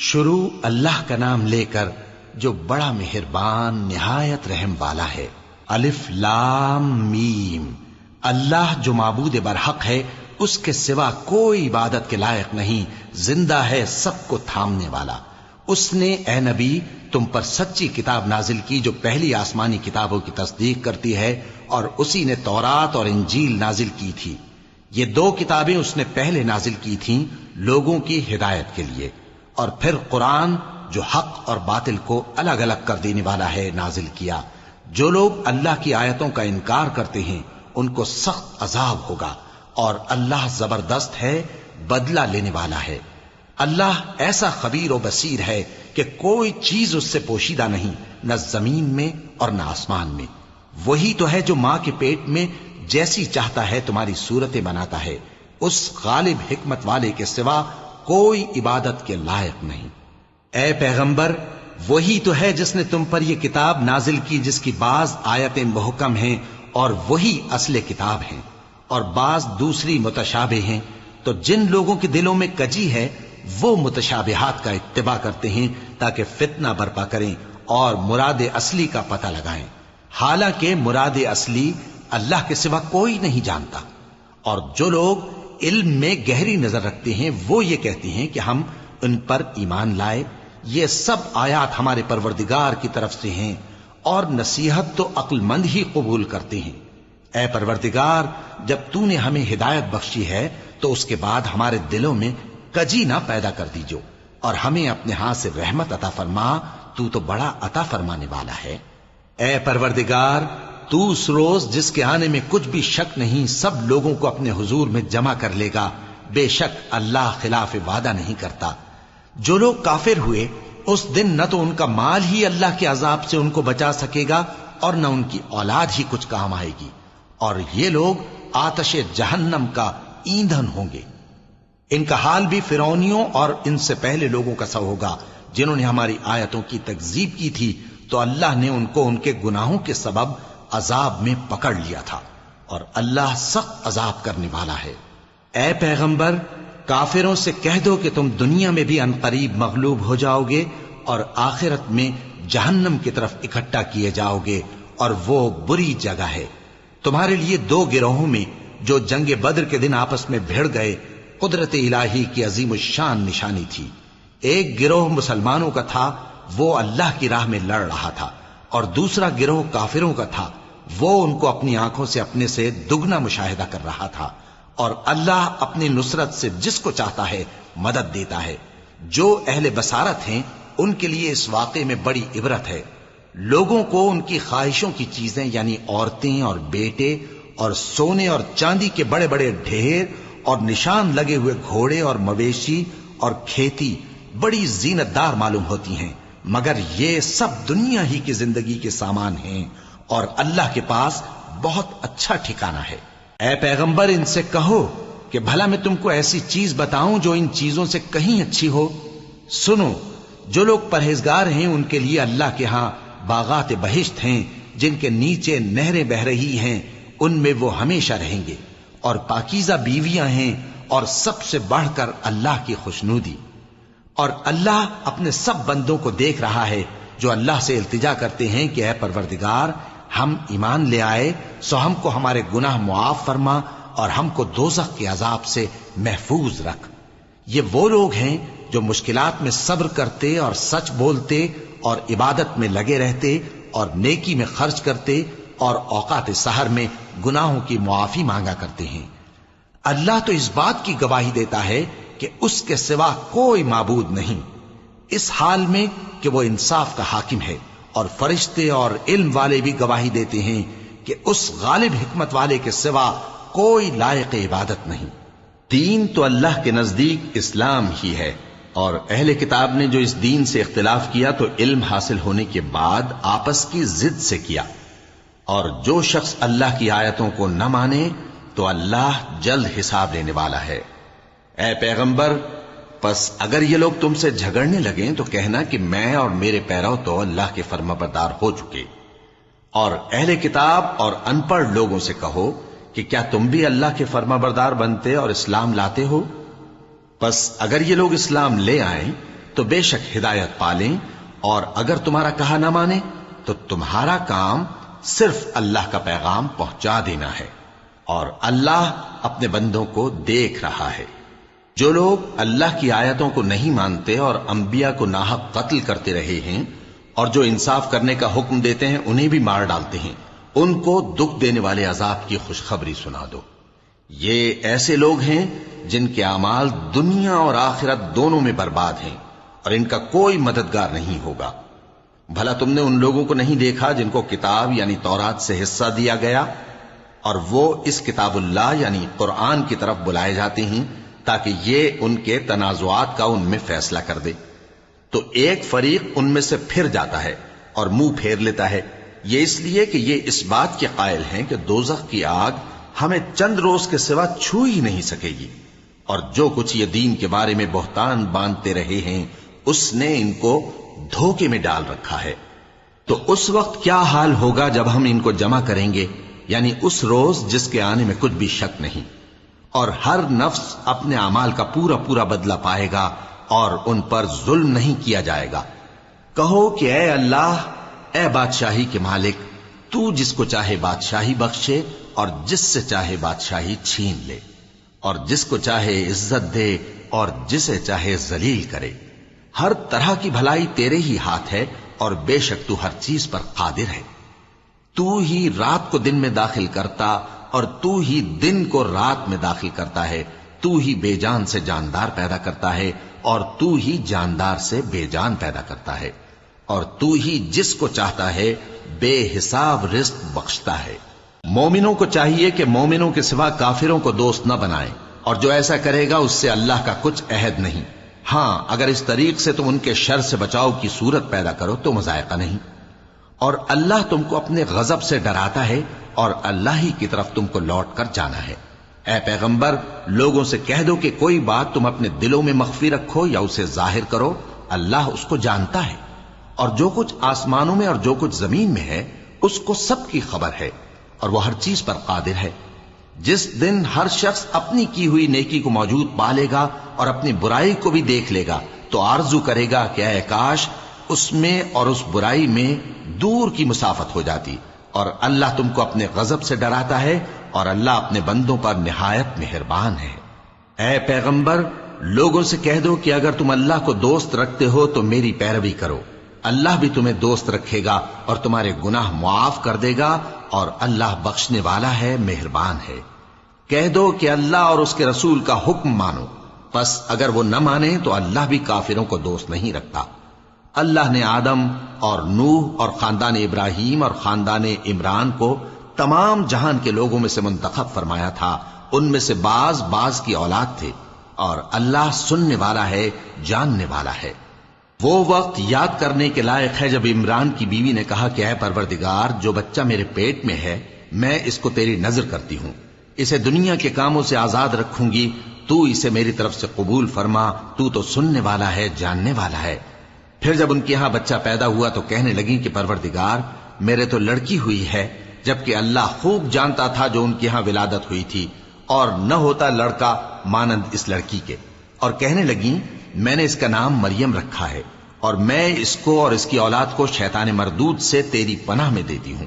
شروع اللہ کا نام لے کر جو بڑا مہربان نہایت رحم والا ہے۔ الف لام میم۔ اللہ جو معبود برحق ہے، اس کے سوا کوئی عبادت کے لائق نہیں، زندہ ہے، سب کو تھامنے والا۔ اس نے اے نبی تم پر سچی کتاب نازل کی جو پہلی آسمانی کتابوں کی تصدیق کرتی ہے، اور اسی نے تورات اور انجیل نازل کی تھی۔ یہ دو کتابیں اس نے پہلے نازل کی تھیں لوگوں کی ہدایت کے لیے، اور پھر قرآن جو حق اور باطل کو الگ الگ کر دینے والا ہے نازل کیا۔ جو لوگ اللہ کی آیتوں کا انکار کرتے ہیں ان کو سخت عذاب ہوگا، اور اللہ زبردست ہے، بدلہ لینے والا ہے۔ اللہ ایسا خبیر و بصیر ہے کہ کوئی چیز اس سے پوشیدہ نہیں، نہ زمین میں اور نہ آسمان میں۔ وہی تو ہے جو ماں کے پیٹ میں جیسی چاہتا ہے تمہاری صورتیں بناتا ہے، اس غالب حکمت والے کے سوا کوئی عبادت کے لائق نہیں۔ اے پیغمبر، وہی تو ہے جس نے تم پر یہ کتاب نازل کی جس کی بعض آیتیں محکم ہیں اور وہی اصل کتاب ہیں، اور بعض دوسری متشابہ ہیں۔ تو جن لوگوں کے دلوں میں کجی ہے وہ متشابہات کا اتباع کرتے ہیں تاکہ فتنہ برپا کریں اور مراد اصلی کا پتہ لگائیں، حالانکہ مراد اصلی اللہ کے سوا کوئی نہیں جانتا۔ اور جو لوگ علم میں گہری نظر رکھتے ہیں وہ یہ کہتے ہیں کہ ہم ان پر ایمان لائے۔ یہ سب آیات ہمارے پروردگار کی طرف سے ہیں، اور نصیحت تو عقل مند ہی قبول کرتے ہیں۔ اے پروردگار، جب تو نے ہمیں ہدایت بخشی ہے تو اس کے بعد ہمارے دلوں میں کجی نہ پیدا کر دیجو، اور ہمیں اپنے ہاتھ سے رحمت عطا فرما، تو بڑا عطا فرمانے والا ہے۔ اے پروردگار، تو اس روز جس کے آنے میں کچھ بھی شک نہیں سب لوگوں کو اپنے حضور میں جمع کر لے گا، بے شک اللہ خلاف وعدہ نہیں کرتا۔ جو لوگ کافر ہوئے اس دن نہ تو ان کا مال ہی اللہ کے عذاب سے ان کو بچا سکے گا اور نہ ان کی اولاد ہی کچھ کام آئے گی، اور یہ لوگ آتش جہنم کا ایندھن ہوں گے۔ ان کا حال بھی فرعونیوں اور ان سے پہلے لوگوں کا سا ہوگا جنہوں نے ہماری آیتوں کی تکذیب کی تھی، تو اللہ نے ان کو ان کے گناہوں کے سبب عذاب میں پکڑ لیا تھا، اور اللہ سخت عذاب کرنے والا ہے۔ اے پیغمبر، کافروں سے کہہ دو کہ تم دنیا میں بھی عنقریب مغلوب ہو جاؤ گے اور آخرت میں جہنم کی طرف اکٹھا کیے جاؤ گے، اور وہ بری جگہ ہے۔ تمہارے لیے دو گروہوں میں جو جنگ بدر کے دن آپس میں بھیڑ گئے قدرت الہی کی عظیم الشان نشانی تھی۔ ایک گروہ مسلمانوں کا تھا، وہ اللہ کی راہ میں لڑ رہا تھا، اور دوسرا گروہ کافروں کا تھا، وہ ان کو اپنی آنکھوں سے اپنے سے دگنا مشاہدہ کر رہا تھا۔ اور اللہ اپنی نصرت سے جس کو چاہتا ہے مدد دیتا ہے۔ جو اہل بصارت ہیں ان کے لیے اس واقعے میں بڑی عبرت ہے۔ لوگوں کو ان کی خواہشوں کی چیزیں یعنی عورتیں اور بیٹے اور سونے اور چاندی کے بڑے بڑے ڈھیر اور نشان لگے ہوئے گھوڑے اور مویشی اور کھیتی بڑی زینت دار معلوم ہوتی ہیں، مگر یہ سب دنیا ہی کی زندگی کے سامان ہیں، اور اللہ کے پاس بہت اچھا ٹھکانہ ہے۔ اے پیغمبر، ان سے کہو کہ بھلا میں تم کو ایسی چیز بتاؤں جو ان چیزوں سے کہیں اچھی ہو۔ سنو، جو لوگ پرہیزگار ہیں ان کے لیے اللہ کے ہاں باغات بہشت ہیں جن کے نیچے نہریں بہ رہی ہیں، ان میں وہ ہمیشہ رہیں گے، اور پاکیزہ بیویاں ہیں، اور سب سے بڑھ کر اللہ کی خوشنودی۔ اور اللہ اپنے سب بندوں کو دیکھ رہا ہے جو اللہ سے التجا کرتے ہیں کہ اے پروردگار، ہم ایمان لے آئے سو ہم کو ہمارے گناہ معاف فرما اور ہم کو دوزخ کے عذاب سے محفوظ رکھ۔ یہ وہ لوگ ہیں جو مشکلات میں صبر کرتے اور سچ بولتے اور عبادت میں لگے رہتے اور نیکی میں خرچ کرتے اور اوقات سحر میں گناہوں کی معافی مانگا کرتے ہیں۔ اللہ تو اس بات کی گواہی دیتا ہے کہ اس کے سوا کوئی معبود نہیں، اس حال میں کہ وہ انصاف کا حاکم ہے، اور فرشتے اور علم والے بھی گواہی دیتے ہیں کہ اس غالب حکمت والے کے سوا کوئی لائق عبادت نہیں۔ دین تو اللہ کے نزدیک اسلام ہی ہے، اور اہل کتاب نے جو اس دین سے اختلاف کیا تو علم حاصل ہونے کے بعد آپس کی ضد سے کیا، اور جو شخص اللہ کی آیتوں کو نہ مانے تو اللہ جلد حساب لینے والا ہے۔ اے پیغمبر، پس اگر یہ لوگ تم سے جھگڑنے لگیں تو کہنا کہ میں اور میرے پیرو تو اللہ کے فرمانبردار ہو چکے، اور اہل کتاب اور ان پڑھ لوگوں سے کہو کہ کیا تم بھی اللہ کے فرمانبردار بنتے اور اسلام لاتے ہو؟ پس اگر یہ لوگ اسلام لے آئیں تو بے شک ہدایت پالیں، اور اگر تمہارا کہا نہ مانے تو تمہارا کام صرف اللہ کا پیغام پہنچا دینا ہے، اور اللہ اپنے بندوں کو دیکھ رہا ہے۔ جو لوگ اللہ کی آیتوں کو نہیں مانتے اور انبیاء کو ناحق قتل کرتے رہے ہیں، اور جو انصاف کرنے کا حکم دیتے ہیں انہیں بھی مار ڈالتے ہیں، ان کو دکھ دینے والے عذاب کی خوشخبری سنا دو۔ یہ ایسے لوگ ہیں جن کے اعمال دنیا اور آخرت دونوں میں برباد ہیں، اور ان کا کوئی مددگار نہیں ہوگا۔ بھلا تم نے ان لوگوں کو نہیں دیکھا جن کو کتاب یعنی تورات سے حصہ دیا گیا، اور وہ اس کتاب اللہ یعنی قرآن کی طرف بلائے جاتے ہیں تاکہ یہ ان کے تنازعات کا ان میں فیصلہ کر دے؟ تو ایک فریق ان میں سے پھر جاتا ہے اور منہ پھیر لیتا ہے، یہ اس لیے کہ یہ اس بات کے قائل ہیں کہ دوزخ کی آگ ہمیں چند روز کے سوا چھو ہی نہیں سکے گی، اور جو کچھ یہ دین کے بارے میں بہتان باندھتے رہے ہیں اس نے ان کو دھوکے میں ڈال رکھا ہے۔ تو اس وقت کیا حال ہوگا جب ہم ان کو جمع کریں گے، یعنی اس روز جس کے آنے میں کچھ بھی شک نہیں، اور ہر نفس اپنے اعمال کا پورا پورا بدلہ پائے گا، اور ان پر ظلم نہیں کیا جائے گا۔ کہو کہ اے اللہ، اے بادشاہی کے مالک، تو جس کو چاہے بادشاہی بخشے اور جس سے چاہے بادشاہی چھین لے، اور جس کو چاہے عزت دے اور جسے چاہے ذلیل کرے۔ ہر طرح کی بھلائی تیرے ہی ہاتھ ہے، اور بے شک تو ہر چیز پر قادر ہے۔ تو ہی رات کو دن میں داخل کرتا اور تو ہی دن کو رات میں داخل کرتا ہے، تو ہی بے جان سے جاندار پیدا کرتا ہے اور تو ہی جاندار سے بے جان پیدا کرتا ہے، اور تو ہی جس کو چاہتا ہے بے حساب رزق بخشتا ہے۔ مومنوں کو چاہیے کہ مومنوں کے سوا کافروں کو دوست نہ بنائیں، اور جو ایسا کرے گا اس سے اللہ کا کچھ عہد نہیں۔ ہاں، اگر اس طریق سے تم ان کے شر سے بچاؤ کی صورت پیدا کرو تو مذائقہ نہیں، اور اللہ تم کو اپنے غضب سے ڈراتا ہے، اور اللہ ہی کی طرف تم کو لوٹ کر جانا ہے۔ اے پیغمبر، لوگوں سے کہہ دو کہ کوئی بات تم اپنے دلوں میں مخفی رکھو یا اسے ظاہر کرو، اللہ اس کو جانتا ہے، اور جو کچھ آسمانوں میں اور جو کچھ زمین میں ہے اس کو سب کی خبر ہے، اور وہ ہر چیز پر قادر ہے۔ جس دن ہر شخص اپنی کی ہوئی نیکی کو موجود پا لے گا اور اپنی برائی کو بھی دیکھ لے گا تو آرزو کرے گا کہ اے کاش اس میں اور اس برائی میں دور کی مسافت ہو جاتی، اور اللہ تم کو اپنے غضب سے ڈراتا ہے، اور اللہ اپنے بندوں پر نہایت مہربان ہے۔ اے پیغمبر، لوگوں سے کہہ دو کہ اگر تم اللہ کو دوست رکھتے ہو تو میری پیروی کرو، اللہ بھی تمہیں دوست رکھے گا اور تمہارے گناہ معاف کر دے گا، اور اللہ بخشنے والا ہے، مہربان ہے۔ کہہ دو کہ اللہ اور اس کے رسول کا حکم مانو، پس اگر وہ نہ مانے تو اللہ بھی کافروں کو دوست نہیں رکھتا۔ اللہ نے آدم اور نوح اور خاندان ابراہیم اور خاندان عمران کو تمام جہان کے لوگوں میں سے منتخب فرمایا تھا، ان میں سے بعض بعض کی اولاد تھے، اور اللہ سننے والا ہے، جاننے والا ہے۔ وہ وقت یاد کرنے کے لائق ہے جب عمران کی بیوی نے کہا کہ اے پروردگار، جو بچہ میرے پیٹ میں ہے میں اس کو تیری نظر کرتی ہوں، اسے دنیا کے کاموں سے آزاد رکھوں گی، تو اسے میری طرف سے قبول فرما، تو سننے والا ہے، جاننے والا ہے۔ پھر جب ان کے ہاں بچہ پیدا ہوا تو کہنے لگی کہ پروردگار، میرے تو لڑکی ہوئی ہے، جبکہ اللہ خوب جانتا تھا جو ان کے ہاں ولادت ہوئی تھی، اور نہ ہوتا لڑکا مانند اس لڑکی کے۔ اور کہنے لگی میں نے اس کا نام مریم رکھا ہے، اور میں اس کو اور اس کی اولاد کو شیطان مردود سے تیری پناہ میں دیتی ہوں۔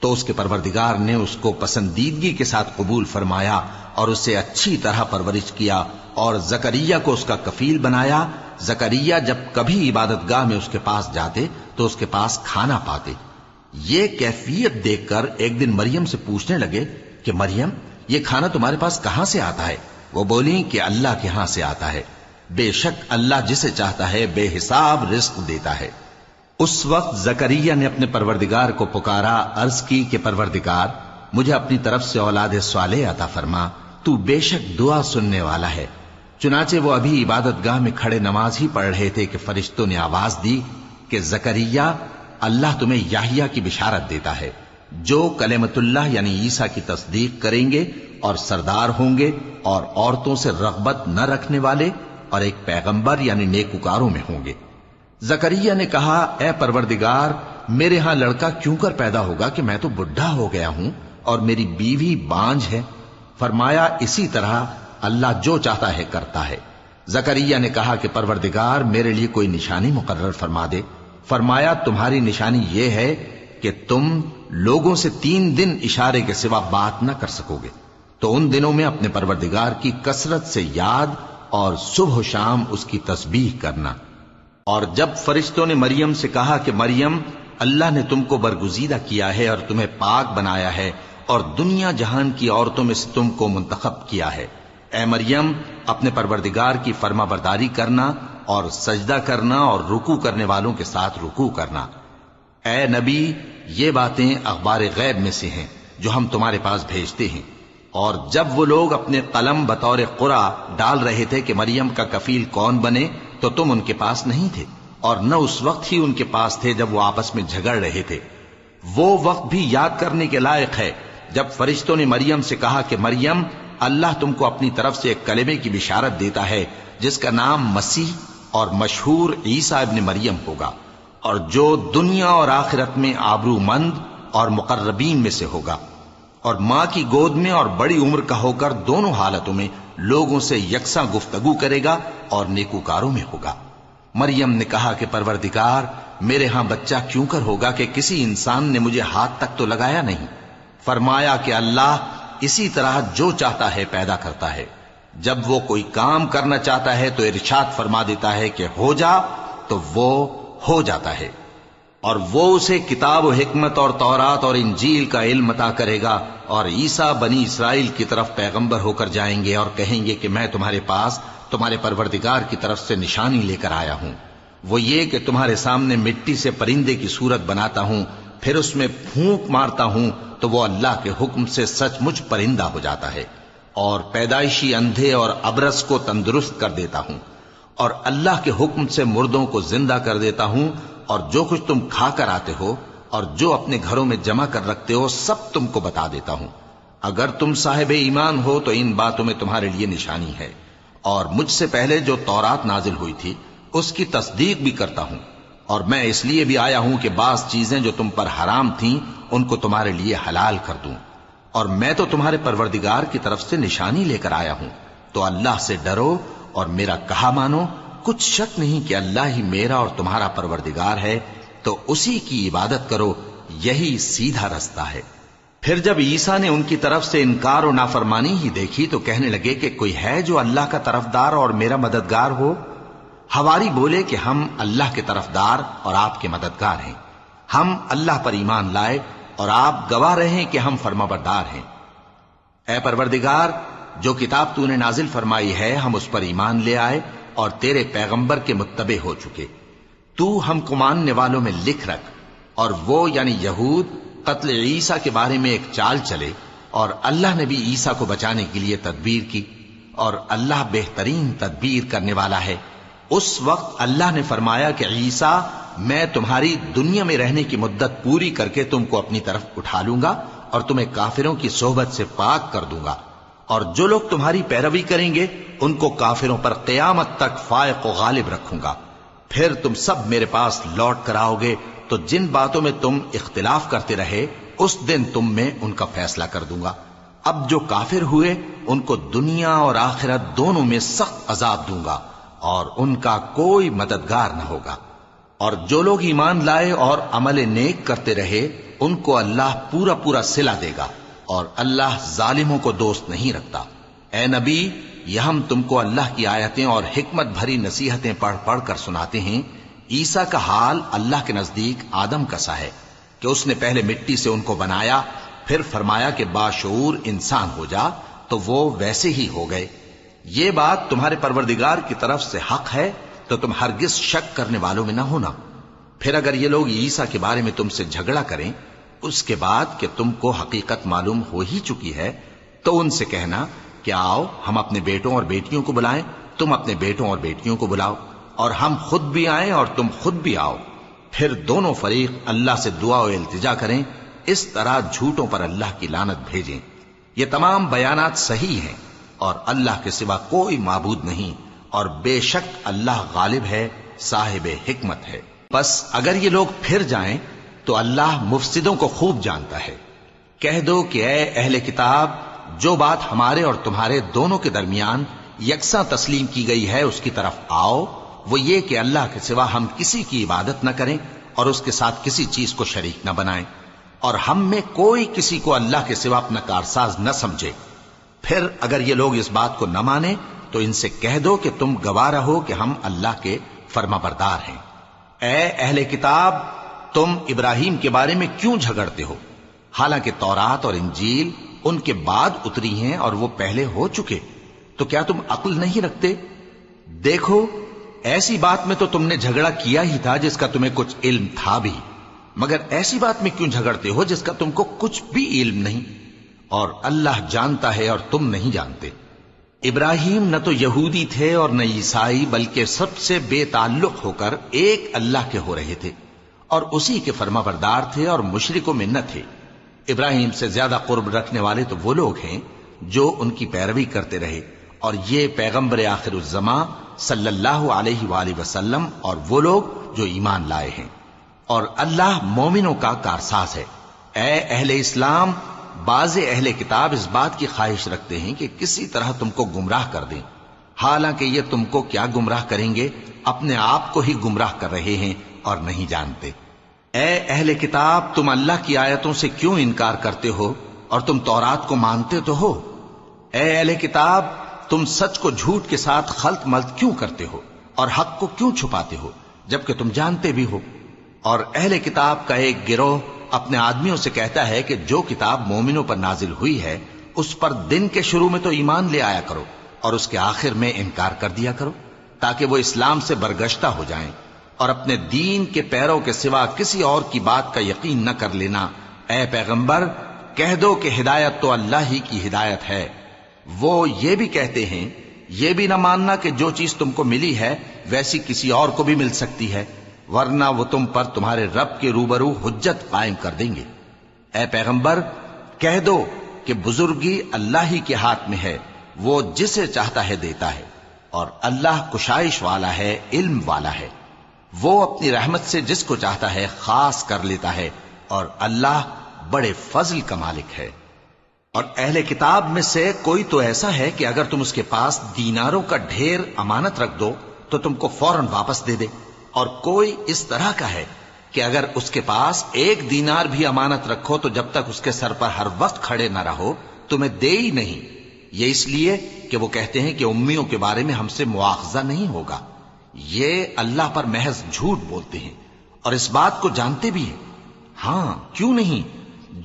تو اس کے پروردگار نے اس کو پسندیدگی کے ساتھ قبول فرمایا اور اسے اچھی طرح پرورش کیا، اور زکریا کو اس کا کفیل بنایا۔ زکریا جب کبھی عبادت گاہ میں اس کے پاس جاتے تو اس کے پاس کھانا پاتے۔ یہ کیفیت دیکھ کر ایک دن مریم سے پوچھنے لگے کہ مریم، یہ کھانا تمہارے پاس کہاں سے آتا ہے؟ وہ بولی کہ اللہ کے ہاں سے آتا ہے، بے شک اللہ جسے چاہتا ہے بے حساب رزق دیتا ہے۔ اس وقت زکریا نے اپنے پروردگار کو پکارا، عرض کی کہ پروردگار، مجھے اپنی طرف سے اولاد صالح عطا فرما، تو بے شک دعا سننے والا ہے۔ چنانچہ وہ ابھی عبادت گاہ میں کھڑے نماز ہی پڑھ رہے تھے کہ فرشتوں نے آواز دی کہ زکریا، اللہ تمہیں یحییٰ کی بشارت دیتا ہے، جو کلمۃ اللہ یعنی عیسیٰ کی تصدیق کریں گے اور سردار ہوں گے اور عورتوں سے رغبت نہ رکھنے والے، اور ایک پیغمبر یعنی نیکوکاروں میں ہوں گے۔ زکریا نے کہا، اے پروردگار، میرے ہاں لڑکا کیوں کر پیدا ہوگا کہ میں تو بڈھا ہو گیا ہوں اور میری بیوی بانجھ ہے۔ فرمایا، اسی طرح اللہ جو چاہتا ہے کرتا ہے۔ زکریا نے کہا کہ پروردگار میرے لیے کوئی نشانی مقرر فرما دے۔ فرمایا تمہاری نشانی یہ ہے کہ تم لوگوں سے 3 دن اشارے کے سوا بات نہ کر سکو گے، تو ان دنوں میں اپنے پروردگار کی کثرت سے یاد اور صبح و شام اس کی تسبیح کرنا۔ اور جب فرشتوں نے مریم سے کہا کہ مریم اللہ نے تم کو برگزیدہ کیا ہے اور تمہیں پاک بنایا ہے اور دنیا جہان کی عورتوں میں سے تم کو منتخب کیا ہے، اے مریم اپنے پروردگار کی فرما برداری کرنا اور سجدہ کرنا اور رکوع کرنے والوں کے ساتھ رکوع کرنا۔ اے نبی یہ باتیں اخبار غیب میں سے ہیں جو ہم تمہارے پاس بھیجتے ہیں۔ اور جب وہ لوگ اپنے قلم بطور قرعہ ڈال رہے تھے کہ مریم کا کفیل کون بنے تو تم ان کے پاس نہیں تھے، اور نہ اس وقت ہی ان کے پاس تھے جب وہ آپس میں جھگڑ رہے تھے۔ وہ وقت بھی یاد کرنے کے لائق ہے جب فرشتوں نے مریم سے کہا کہ مریم اللہ تم کو اپنی طرف سے ایک کلمے کی بشارت دیتا ہے جس کا نام مسیح اور مشہور عیسیٰ ابن مریم ہوگا، اور جو دنیا اور آخرت میں آبرو مند اور مقربین میں سے ہوگا، اور ماں کی گود میں اور بڑی عمر کا ہو کر دونوں حالتوں میں لوگوں سے یکساں گفتگو کرے گا اور نیکوکاروں میں ہوگا۔ مریم نے کہا کہ پروردگار میرے ہاں بچہ کیوں کر ہوگا کہ کسی انسان نے مجھے ہاتھ تک تو لگایا نہیں۔ فرمایا کہ اللہ اسی طرح جو چاہتا ہے پیدا کرتا ہے، جب وہ کوئی کام کرنا چاہتا ہے تو ارشاد فرما دیتا ہے کہ ہو جا تو وہ ہو جاتا ہے۔ اور وہ اسے کتاب و حکمت اور تورات اور انجیل کا علم عطا کرے گا، اور عیسیٰ بنی اسرائیل کی طرف پیغمبر ہو کر جائیں گے اور کہیں گے کہ میں تمہارے پاس تمہارے پروردگار کی طرف سے نشانی لے کر آیا ہوں، وہ یہ کہ تمہارے سامنے مٹی سے پرندے کی صورت بناتا ہوں، پھر اس میں پھونک مارتا ہوں تو وہ اللہ کے حکم سے سچ مچ پرندہ ہو جاتا ہے، اور پیدائشی اندھے اور ابرص کو تندرست کر دیتا ہوں، اور اللہ کے حکم سے مردوں کو زندہ کر دیتا ہوں، اور جو کچھ تم کھا کر آتے ہو اور جو اپنے گھروں میں جمع کر رکھتے ہو سب تم کو بتا دیتا ہوں۔ اگر تم صاحب ایمان ہو تو ان باتوں میں تمہارے لیے نشانی ہے، اور مجھ سے پہلے جو تورات نازل ہوئی تھی اس کی تصدیق بھی کرتا ہوں، اور میں اس لیے بھی آیا ہوں کہ بعض چیزیں جو تم پر حرام تھیں ان کو تمہارے لیے حلال کر دوں، اور میں تو تمہارے پروردگار کی طرف سے نشانی لے کر آیا ہوں، تو اللہ سے ڈرو اور میرا کہا مانو۔ کچھ شک نہیں کہ اللہ ہی میرا اور تمہارا پروردگار ہے، تو اسی کی عبادت کرو، یہی سیدھا رستہ ہے۔ پھر جب عیسیٰ نے ان کی طرف سے انکار و نافرمانی ہی دیکھی تو کہنے لگے کہ کوئی ہے جو اللہ کا طرفدار اور میرا مددگار ہو؟ حواری بولے کہ ہم اللہ کے طرفدار اور آپ کے مددگار ہیں، ہم اللہ پر ایمان لائے اور آپ گواہ رہے کہ ہم فرمانبردار ہیں۔ اے پروردگار جو کتاب تو نے نازل فرمائی ہے ہم اس پر ایمان لے آئے اور تیرے پیغمبر کے متبع ہو چکے، تو ہم کو ماننے والوں میں لکھ رکھ۔ اور وہ یعنی یہود قتل عیسیٰ کے بارے میں ایک چال چلے، اور اللہ نے بھی عیسیٰ کو بچانے کے لیے تدبیر کی، اور اللہ بہترین تدبیر کرنے والا ہے۔ اس وقت اللہ نے فرمایا کہ عیسیٰ میں تمہاری دنیا میں رہنے کی مدت پوری کر کے تم کو اپنی طرف اٹھا لوں گا اور تمہیں کافروں کی صحبت سے پاک کر دوں گا، اور جو لوگ تمہاری پیروی کریں گے ان کو کافروں پر قیامت تک فائق و غالب رکھوں گا۔ پھر تم سب میرے پاس لوٹ کر آؤ گے تو جن باتوں میں تم اختلاف کرتے رہے اس دن تم میں ان کا فیصلہ کر دوں گا۔ اب جو کافر ہوئے ان کو دنیا اور آخرت دونوں میں سخت عذاب دوں گا اور ان کا کوئی مددگار نہ ہوگا۔ اور جو لوگ ایمان لائے اور عمل نیک کرتے رہے ان کو اللہ پورا پورا صلہ دے گا، اور اللہ ظالموں کو دوست نہیں رکھتا۔ اے نبی یہ ہم تم کو اللہ کی آیتیں اور حکمت بھری نصیحتیں پڑھ پڑھ کر سناتے ہیں۔ عیسیٰ کا حال اللہ کے نزدیک آدم کا سا ہے کہ اس نے پہلے مٹی سے ان کو بنایا، پھر فرمایا کہ باشعور انسان ہو جا، تو وہ ویسے ہی ہو گئے۔ یہ بات تمہارے پروردگار کی طرف سے حق ہے تو تم ہرگز شک کرنے والوں میں نہ ہونا۔ پھر اگر یہ لوگ عیسیٰ کے بارے میں تم سے جھگڑا کریں اس کے بعد کہ تم کو حقیقت معلوم ہو ہی چکی ہے، تو ان سے کہنا کہ آؤ ہم اپنے بیٹوں اور بیٹیوں کو بلائیں، تم اپنے بیٹوں اور بیٹیوں کو بلاؤ، اور ہم خود بھی آئیں اور تم خود بھی آؤ، پھر دونوں فریق اللہ سے دعا و التجا کریں، اس طرح جھوٹوں پر اللہ کی لعنت بھیجیں۔ یہ تمام بیانات صحیح ہیں اور اللہ کے سوا کوئی معبود نہیں، اور بے شک اللہ غالب ہے، صاحب حکمت ہے۔ بس اگر یہ لوگ پھر جائیں تو اللہ مفسدوں کو خوب جانتا ہے۔ کہہ دو کہ اے اہل کتاب جو بات ہمارے اور تمہارے دونوں کے درمیان یکساں تسلیم کی گئی ہے اس کی طرف آؤ، وہ یہ کہ اللہ کے سوا ہم کسی کی عبادت نہ کریں اور اس کے ساتھ کسی چیز کو شریک نہ بنائیں، اور ہم میں کوئی کسی کو اللہ کے سوا اپنا کارساز نہ سمجھے۔ پھر اگر یہ لوگ اس بات کو نہ مانیں تو ان سے کہہ دو کہ تم گواہ رہو کہ ہم اللہ کے فرما بردار ہیں۔ اے اہل کتاب، تم ابراہیم کے بارے میں کیوں جھگڑتے ہو، حالانکہ تورات اور انجیل ان کے بعد اتری ہیں اور وہ پہلے ہو چکے، تو کیا تم عقل نہیں رکھتے؟ دیکھو، ایسی بات میں تو تم نے جھگڑا کیا ہی تھا جس کا تمہیں کچھ علم تھا بھی، مگر ایسی بات میں کیوں جھگڑتے ہو جس کا تم کو کچھ بھی علم نہیں، اور اللہ جانتا ہے اور تم نہیں جانتے۔ ابراہیم نہ تو یہودی تھے اور نہ عیسائی، بلکہ سب سے بے تعلق ہو کر ایک اللہ کے ہو رہے تھے اور اسی کے فرما بردار تھے اور مشرکوں میں نہ تھے۔ ابراہیم سے زیادہ قرب رکھنے والے تو وہ لوگ ہیں جو ان کی پیروی کرتے رہے، اور یہ پیغمبر آخر الزماں صلی اللہ علیہ وآلہ وسلم اور وہ لوگ جو ایمان لائے ہیں، اور اللہ مومنوں کا کارساز ہے۔ اے اہل اسلام، بعض اہل کتاب اس بات کی خواہش رکھتے ہیں کہ کسی طرح تم کو گمراہ کر دیں، حالانکہ یہ تم کو کیا گمراہ کریں گے، اپنے آپ کو ہی گمراہ کر رہے ہیں اور نہیں جانتے۔ اے اہل کتاب، تم اللہ کی آیتوں سے کیوں انکار کرتے ہو اور تم تورات کو مانتے تو ہو؟ اے اہل کتاب، تم سچ کو جھوٹ کے ساتھ خلط ملط کیوں کرتے ہو اور حق کو کیوں چھپاتے ہو جبکہ تم جانتے بھی ہو؟ اور اہل کتاب کا ایک گروہ اپنے آدمیوں سے کہتا ہے کہ جو کتاب مومنوں پر نازل ہوئی ہے اس پر دن کے شروع میں تو ایمان لے آیا کرو اور اس کے آخر میں انکار کر دیا کرو، تاکہ وہ اسلام سے برگشتہ ہو جائیں اور اپنے دین کے پیروں کے سوا کسی اور کی بات کا یقین نہ کر لینا۔ اے پیغمبر، کہہ دو کہ ہدایت تو اللہ ہی کی ہدایت ہے۔ وہ یہ بھی کہتے ہیں، یہ بھی نہ ماننا کہ جو چیز تم کو ملی ہے ویسی کسی اور کو بھی مل سکتی ہے، ورنہ وہ تم پر تمہارے رب کے روبرو حجت قائم کر دیں گے۔ اے پیغمبر، کہہ دو کہ بزرگی اللہ ہی کے ہاتھ میں ہے، وہ جسے چاہتا ہے دیتا ہے، اور اللہ کشائش والا ہے، علم والا ہے، وہ اپنی رحمت سے جس کو چاہتا ہے خاص کر لیتا ہے، اور اللہ بڑے فضل کا مالک ہے۔ اور اہل کتاب میں سے کوئی تو ایسا ہے کہ اگر تم اس کے پاس دیناروں کا ڈھیر امانت رکھ دو تو تم کو فوراً واپس دے دے، اور کوئی اس طرح کا ہے کہ اگر اس کے پاس 1 دینار بھی امانت رکھو تو جب تک اس کے سر پر ہر وقت کھڑے نہ رہو تمہیں دے ہی نہیں، یہ اس لیے کہ وہ کہتے ہیں کہ امیوں کے بارے میں ہم سے مواخذہ نہیں ہوگا۔ یہ اللہ پر محض جھوٹ بولتے ہیں اور اس بات کو جانتے بھی ہیں۔ ہاں، کیوں نہیں،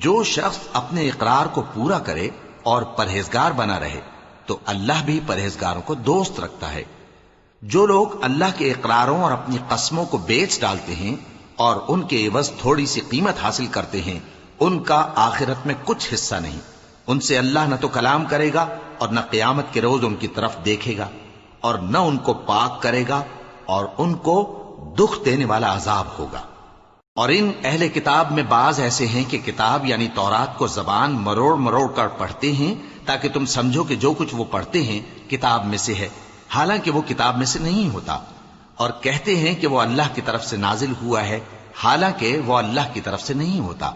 جو شخص اپنے اقرار کو پورا کرے اور پرہیزگار بنا رہے تو اللہ بھی پرہیزگاروں کو دوست رکھتا ہے۔ جو لوگ اللہ کے اقراروں اور اپنی قسموں کو بیچ ڈالتے ہیں اور ان کے عوض تھوڑی سی قیمت حاصل کرتے ہیں، ان کا آخرت میں کچھ حصہ نہیں، ان سے اللہ نہ تو کلام کرے گا اور نہ قیامت کے روز ان کی طرف دیکھے گا، اور نہ ان کو پاک کرے گا، اور ان کو دکھ دینے والا عذاب ہوگا۔ اور ان اہل کتاب میں بعض ایسے ہیں کہ کتاب یعنی تورات کو زبان مروڑ مروڑ کر پڑھتے ہیں تاکہ تم سمجھو کہ جو کچھ وہ پڑھتے ہیں کتاب میں سے ہے، حالانکہ وہ کتاب میں سے نہیں ہوتا، اور کہتے ہیں کہ وہ اللہ کی طرف سے نازل ہوا ہے، حالانکہ وہ اللہ کی طرف سے نہیں ہوتا،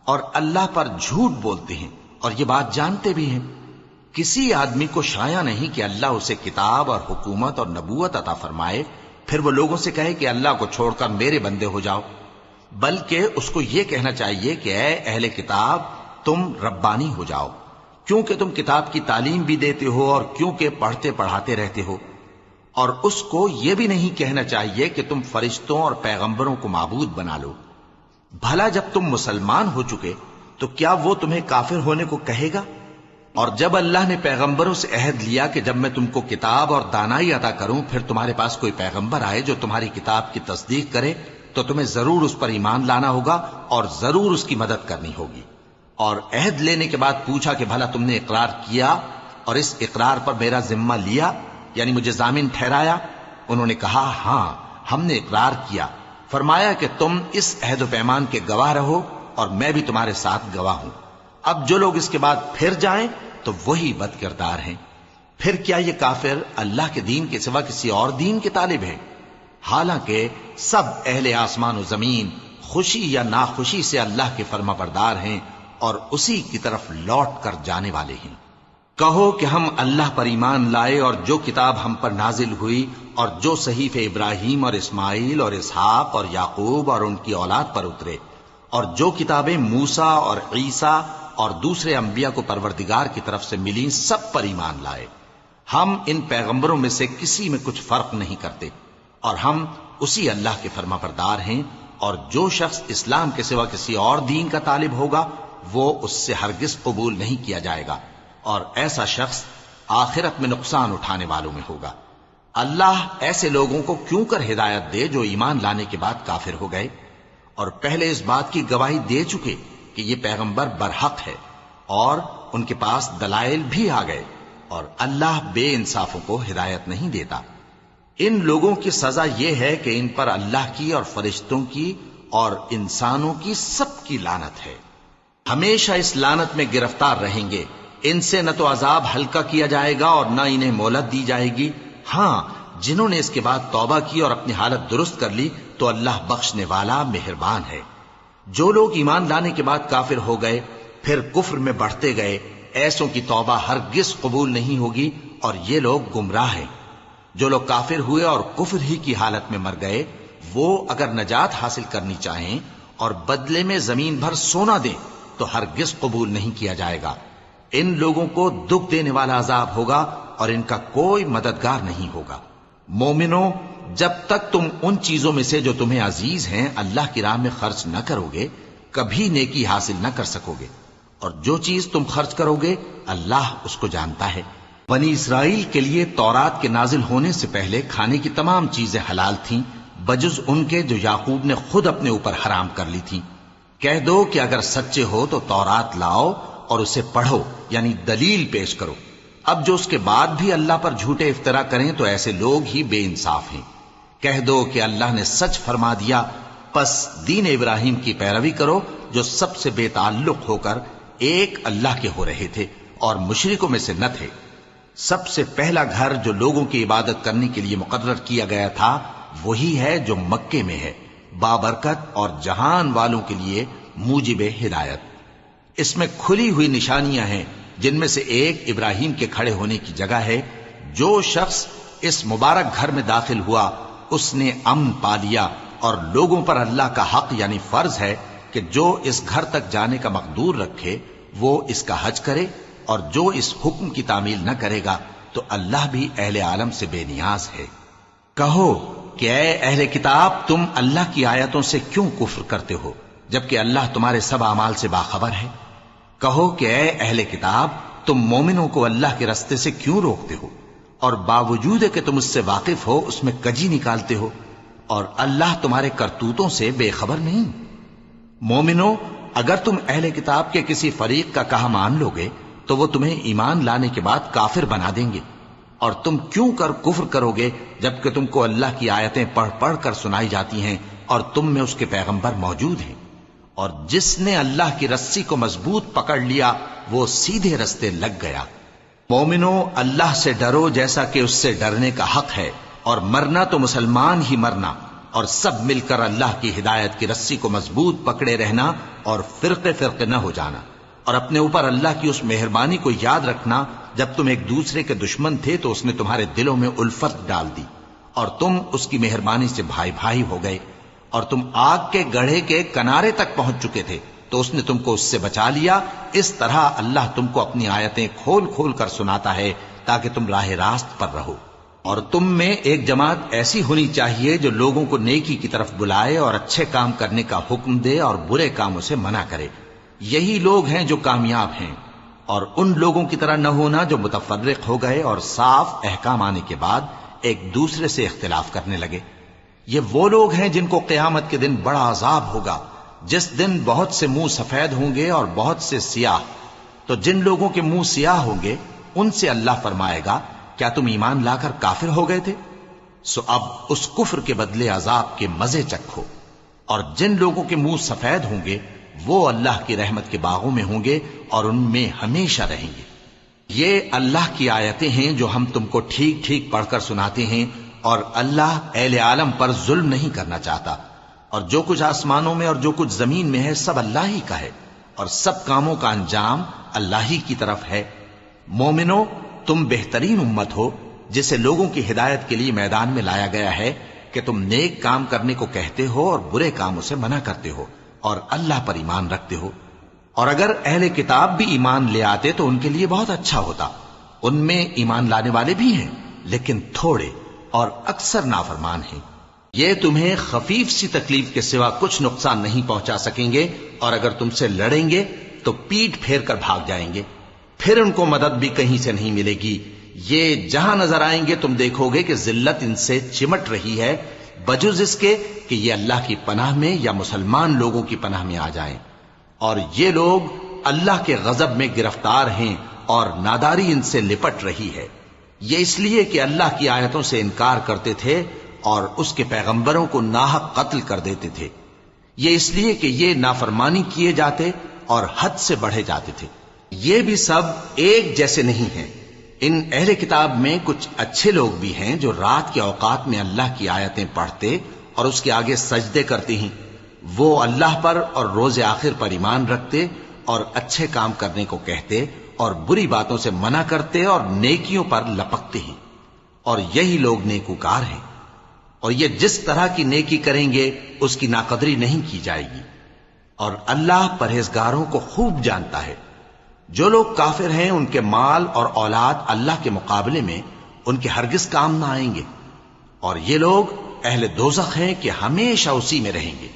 اور اللہ پر جھوٹ بولتے ہیں اور یہ بات جانتے بھی ہیں۔ کسی آدمی کو شایع نہیں کہ اللہ اسے کتاب اور حکومت اور نبوت عطا فرمائے پھر وہ لوگوں سے کہے کہ اللہ کو چھوڑ کر میرے بندے ہو جاؤ، بلکہ اس کو یہ کہنا چاہیے کہ اے اہل کتاب، تم ربانی ہو جاؤ، کیونکہ تم کتاب کی تعلیم بھی دیتے ہو اور کیونکہ پڑھتے پڑھاتے رہتے ہو۔ اور اس کو یہ بھی نہیں کہنا چاہیے کہ تم فرشتوں اور پیغمبروں کو معبود بنا لو۔ بھلا جب تم مسلمان ہو چکے تو کیا وہ تمہیں کافر ہونے کو کہے گا؟ اور جب اللہ نے پیغمبروں سے عہد لیا کہ جب میں تم کو کتاب اور دانائی عطا کروں پھر تمہارے پاس کوئی پیغمبر آئے جو تمہاری کتاب کی تصدیق کرے تو تمہیں ضرور اس پر ایمان لانا ہوگا اور ضرور اس کی مدد کرنی ہوگی۔ اور عہد لینے کے بعد پوچھا کہ بھلا تم نے اقرار کیا اور اس اقرار پر میرا ذمہ لیا، یعنی مجھے ضامن ٹھہرایا؟ انہوں نے کہا ہاں، ہم نے اقرار کیا۔ فرمایا کہ تم اس عہد و پیمان کے گواہ رہو اور میں بھی تمہارے ساتھ گواہ ہوں۔ اب جو لوگ اس کے بعد پھر جائیں تو وہی بد کردار ہیں۔ پھر کیا یہ کافر اللہ کے دین کے سوا کسی اور دین کے طالب ہیں؟ حالانکہ سب اہل آسمان و زمین خوشی یا ناخوشی سے اللہ کے فرما بردار ہیں اور اسی کی طرف لوٹ کر جانے والے ہیں۔ کہو کہ ہم اللہ پر ایمان لائے اور جو کتاب ہم پر نازل ہوئی اور جو صحیفے ابراہیم اور اسماعیل اور اسحاق اور یعقوب اور ان کی اولاد پر اترے، اور جو کتابیں موسیٰ اور عیسیٰ اور دوسرے انبیاء کو پروردگار کی طرف سے ملیں، سب پر ایمان لائے۔ ہم ان پیغمبروں میں سے کسی میں کچھ فرق نہیں کرتے، اور ہم اسی اللہ کے فرما بردار ہیں، اور جو شخص اسلام کے سوا کسی اور دین کا طالب ہوگا وہ اس سے ہرگز قبول نہیں کیا جائے گا، اور ایسا شخص آخرت میں نقصان اٹھانے والوں میں ہوگا۔ اللہ ایسے لوگوں کو کیوں کر ہدایت دے جو ایمان لانے کے بعد کافر ہو گئے اور پہلے اس بات کی گواہی دے چکے کہ یہ پیغمبر برحق ہے اور ان کے پاس دلائل بھی آ گئے، اور اللہ بے انصافوں کو ہدایت نہیں دیتا۔ ان لوگوں کی سزا یہ ہے کہ ان پر اللہ کی اور فرشتوں کی اور انسانوں کی سب کی لعنت ہے، ہمیشہ اس لعنت میں گرفتار رہیں گے۔ ان سے نہ تو عذاب ہلکا کیا جائے گا اور نہ انہیں مہلت دی جائے گی۔ ہاں، جنہوں نے اس کے بعد توبہ کی اور اپنی حالت درست کر لی تو اللہ بخشنے والا مہربان ہے۔ جو لوگ ایمان لانے کے بعد کافر ہو گئے پھر کفر میں بڑھتے گئے، ایسوں کی توبہ ہرگز قبول نہیں ہوگی، اور یہ لوگ گمراہ ہیں۔ جو لوگ کافر ہوئے اور کفر ہی کی حالت میں مر گئے، وہ اگر نجات حاصل کرنی چاہیں اور بدلے میں زمین بھر سونا دیں تو ہرگز قبول نہیں کیا جائے گا۔ ان لوگوں کو دکھ دینے والا عذاب ہوگا اور ان کا کوئی مددگار نہیں ہوگا۔ مومنوں، جب تک تم ان چیزوں میں سے جو تمہیں عزیز ہیں اللہ کی راہ میں خرچ نہ کرو گے، کبھی نیکی حاصل نہ کر سکو گے، اور جو چیز تم خرچ کرو گے اللہ اس کو جانتا ہے۔ بنی اسرائیل کے لیے تورات کے نازل ہونے سے پہلے کھانے کی تمام چیزیں حلال تھیں بجز ان کے جو یعقوب نے خود اپنے اوپر حرام کر لی تھی۔ کہہ دو کہ اگر سچے ہو تو تورات لاؤ اور اسے پڑھو، یعنی دلیل پیش کرو۔ اب جو اس کے بعد بھی اللہ پر جھوٹے افطرا کریں تو ایسے لوگ ہی بے انصاف ہیں۔ کہہ دو کہ اللہ نے سچ فرما دیا، پس دین ابراہیم کی پیروی کرو جو سب سے بے تعلق ہو کر ایک اللہ کے ہو رہے تھے اور مشرکوں میں سے نہ تھے۔ سب سے پہلا گھر جو لوگوں کی عبادت کرنے کے لیے مقرر کیا گیا تھا وہی ہے جو مکے میں ہے، بابرکت اور جہان والوں کے لیے موجب ہدایت۔ اس میں کھلی ہوئی نشانیاں ہیں، جن میں سے ایک ابراہیم کے کھڑے ہونے کی جگہ ہے۔ جو شخص اس مبارک گھر میں داخل ہوا اس نے امن پا لیا، اور لوگوں پر اللہ کا حق یعنی فرض ہے کہ جو اس گھر تک جانے کا مقدور رکھے وہ اس کا حج کرے، اور جو اس حکم کی تعمیل نہ کرے گا تو اللہ بھی اہل عالم سے بے نیاز ہے۔ کہو کہ اے اہل کتاب، تم اللہ کی آیتوں سے کیوں کفر کرتے ہو جبکہ اللہ تمہارے سب اعمال سے باخبر ہے؟ کہو کہ اے اہل کتاب، تم مومنوں کو اللہ کے رستے سے کیوں روکتے ہو اور باوجود کہ تم اس سے واقف ہو اس میں کجی نکالتے ہو، اور اللہ تمہارے کرتوتوں سے بے خبر نہیں؟ مومنوں، اگر تم اہل کتاب کے کسی فریق کا کہا مان لو گے تو وہ تمہیں ایمان لانے کے بعد کافر بنا دیں گے، اور تم کیوں کر کفر کرو گے جبکہ تم کو اللہ کی آیتیں پڑھ پڑھ کر سنائی جاتی ہیں اور تم میں اس کے پیغمبر موجود ہیں۔ اور جس نے اللہ کی رسی کو مضبوط پکڑ لیا وہ سیدھے رستے لگ گیا۔ مومنوں، اللہ سے ڈرو جیسا کہ اس سے ڈرنے کا حق ہے، اور مرنا تو مسلمان ہی مرنا، اور سب مل کر اللہ کی ہدایت کی رسی کو مضبوط پکڑے رہنا اور فرقے فرقے نہ ہو جانا، اور اپنے اوپر اللہ کی اس مہربانی کو یاد رکھنا جب تم ایک دوسرے کے دشمن تھے تو اس نے تمہارے دلوں میں الفت ڈال دی اور تم اس کی مہربانی سے بھائی بھائی ہو گئے، اور تم آگ کے گڑھے کے کنارے تک پہنچ چکے تھے تو اس نے تم کو اس سے بچا لیا۔ اس طرح اللہ تم کو اپنی آیتیں کھول کھول کر سناتا ہے تاکہ تم راہ راست پر رہو۔ اور تم میں ایک جماعت ایسی ہونی چاہیے جو لوگوں کو نیکی کی طرف بلائے اور اچھے کام کرنے کا حکم دے اور برے کاموں سے منع کرے۔ یہی لوگ ہیں جو کامیاب ہیں، اور ان لوگوں کی طرح نہ ہونا جو متفرق ہو گئے اور صاف احکام آنے کے بعد ایک دوسرے سے اختلاف کرنے لگے۔ یہ وہ لوگ ہیں جن کو قیامت کے دن بڑا عذاب ہوگا، جس دن بہت سے منہ سفید ہوں گے اور بہت سے سیاہ۔ تو جن لوگوں کے منہ سیاہ ہوں گے ان سے اللہ فرمائے گا، کیا تم ایمان لا کر کافر ہو گئے تھے؟ سو اب اس کفر کے بدلے عذاب کے مزے چکھو۔ اور جن لوگوں کے منہ سفید ہوں گے وہ اللہ کی رحمت کے باغوں میں ہوں گے اور ان میں ہمیشہ رہیں گے۔ یہ اللہ کی آیتیں ہیں جو ہم تم کو ٹھیک ٹھیک پڑھ کر سناتے ہیں، اور اللہ اہل عالم پر ظلم نہیں کرنا چاہتا، اور جو کچھ آسمانوں میں اور جو کچھ زمین میں ہے سب اللہ ہی کا ہے، اور سب کاموں کا انجام اللہ ہی کی طرف ہے۔ مومنو، تم بہترین امت ہو جسے لوگوں کی ہدایت کے لیے میدان میں لایا گیا ہے کہ تم نیک کام کرنے کو کہتے ہو اور برے کاموں سے منع کرتے ہو اور اللہ پر ایمان رکھتے ہو۔ اور اگر اہل کتاب بھی ایمان لے آتے تو ان کے لیے بہت اچھا ہوتا۔ ان میں ایمان لانے والے بھی ہیں لیکن تھوڑے اور اکثر نافرمان ہیں۔ یہ تمہیں خفیف سی تکلیف کے سوا کچھ نقصان نہیں پہنچا سکیں گے، اور اگر تم سے لڑیں گے تو پیٹ پھیر کر بھاگ جائیں گے، پھر ان کو مدد بھی کہیں سے نہیں ملے گی۔ یہ جہاں نظر آئیں گے تم دیکھو گے کہ ذلت ان سے چمٹ رہی ہے، بجز اس کے کہ یہ اللہ کی پناہ میں یا مسلمان لوگوں کی پناہ میں آ جائیں۔ اور یہ لوگ اللہ کے غضب میں گرفتار ہیں اور ناداری ان سے لپٹ رہی ہے۔ یہ اس لیے کہ اللہ کی آیتوں سے انکار کرتے تھے اور اس کے پیغمبروں کو ناحق قتل کر دیتے تھے۔ یہ اس لیے کہ یہ نافرمانی کیے جاتے اور حد سے بڑھے جاتے تھے۔ یہ بھی سب ایک جیسے نہیں ہیں۔ ان اہل کتاب میں کچھ اچھے لوگ بھی ہیں جو رات کے اوقات میں اللہ کی آیتیں پڑھتے اور اس کے آگے سجدے کرتے ہیں۔ وہ اللہ پر اور روز آخر پر ایمان رکھتے اور اچھے کام کرنے کو کہتے اور بری باتوں سے منع کرتے اور نیکیوں پر لپکتے ہیں، اور یہی لوگ نیکوکار ہیں۔ اور یہ جس طرح کی نیکی کریں گے اس کی ناقدری نہیں کی جائے گی، اور اللہ پرہیزگاروں کو خوب جانتا ہے۔ جو لوگ کافر ہیں ان کے مال اور اولاد اللہ کے مقابلے میں ان کے ہرگز کام نہ آئیں گے، اور یہ لوگ اہل دوزخ ہیں کہ ہمیشہ اسی میں رہیں گے۔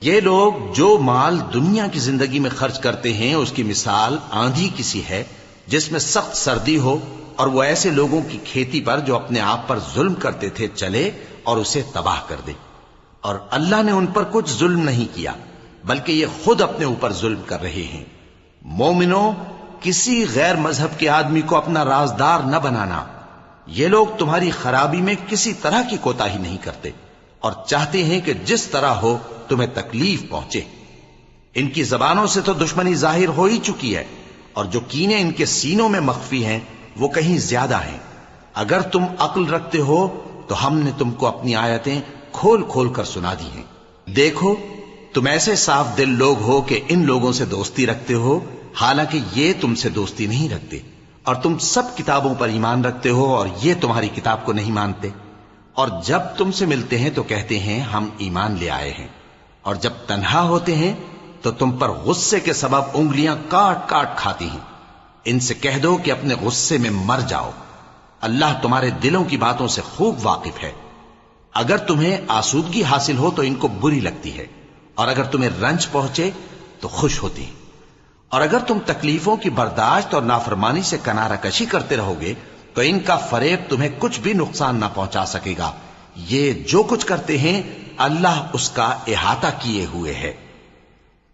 یہ لوگ جو مال دنیا کی زندگی میں خرچ کرتے ہیں اس کی مثال آندھی کسی ہے جس میں سخت سردی ہو، اور وہ ایسے لوگوں کی کھیتی پر جو اپنے آپ پر ظلم کرتے تھے چلے اور اسے تباہ کر دے۔ اور اللہ نے ان پر کچھ ظلم نہیں کیا بلکہ یہ خود اپنے اوپر ظلم کر رہے ہیں۔ مومنو، کسی غیر مذہب کے آدمی کو اپنا رازدار نہ بنانا۔ یہ لوگ تمہاری خرابی میں کسی طرح کی کوتاہی نہیں کرتے اور چاہتے ہیں کہ جس طرح ہو تمہیں تکلیف پہنچے۔ ان کی زبانوں سے تو دشمنی ظاہر ہو ہی چکی ہے، اور جو کینے ان کے سینوں میں مخفی ہیں وہ کہیں زیادہ ہیں۔ اگر تم عقل رکھتے ہو تو ہم نے تم کو اپنی آیتیں کھول کھول کر سنا دی ہیں۔ دیکھو، تم ایسے صاف دل لوگ ہو کہ ان لوگوں سے دوستی رکھتے ہو، حالانکہ یہ تم سے دوستی نہیں رکھتے، اور تم سب کتابوں پر ایمان رکھتے ہو اور یہ تمہاری کتاب کو نہیں مانتے۔ اور جب تم سے ملتے ہیں تو کہتے ہیں ہم ایمان لے آئے ہیں، اور جب تنہا ہوتے ہیں تو تم پر غصے کے سبب انگلیاں کاٹ کاٹ کھاتی ہیں۔ ان سے کہہ دو کہ اپنے غصے میں مر جاؤ، اللہ تمہارے دلوں کی باتوں سے خوب واقف ہے۔ اگر تمہیں آسودگی حاصل ہو تو ان کو بری لگتی ہے، اور اگر تمہیں رنج پہنچے تو خوش ہوتی ہے۔ اور اگر تم تکلیفوں کی برداشت اور نافرمانی سے کنارہ کشی کرتے رہو گے تو ان کا فریب تمہیں کچھ بھی نقصان نہ پہنچا سکے گا۔ یہ جو کچھ کرتے ہیں اللہ اس کا احاطہ کیے ہوئے ہے۔